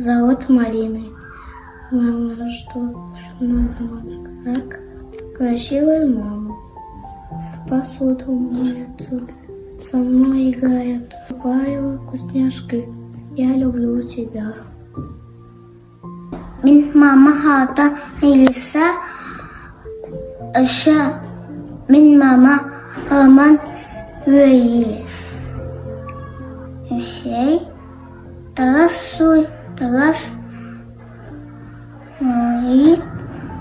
зовут Мариной. Мама, что надо сказать? Красивую маму. Посуду моют, со мной играют, покупаю вкусняшки. Я люблю тебя. Min mamma hatar Elisa. Min mamma har man röjer. Talas suy, talas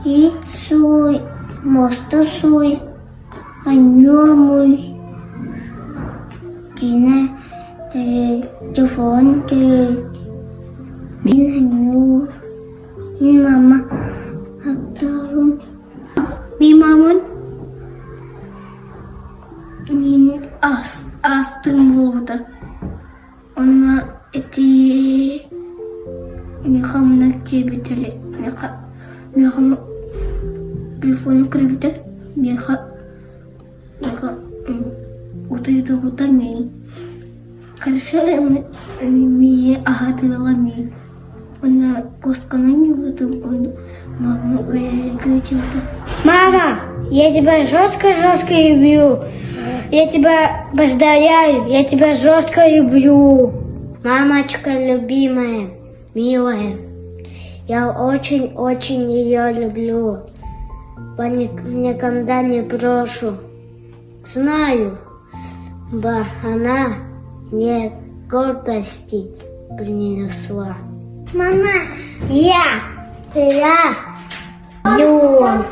it suy, mosta suy, anyomuy, Tina telefon min hanyo. Min mamma hatar min mamma min astım burada. Ona мехам на теле, мехам телефон кривит, меха вот это вот они. Хорошо, мне агатывала мне. Она костка на него, он мама говорит, мама, я тебя жестко люблю. Я тебя поздравляю, я тебя жестко люблю. Мамочка любимая, милая, я очень ее люблю. Никогда не брошу. Знаю, она мне гордости принесла. Мама, я люблю.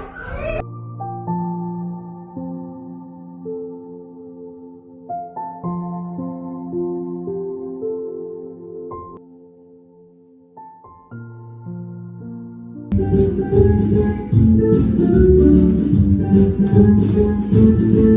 Thank you.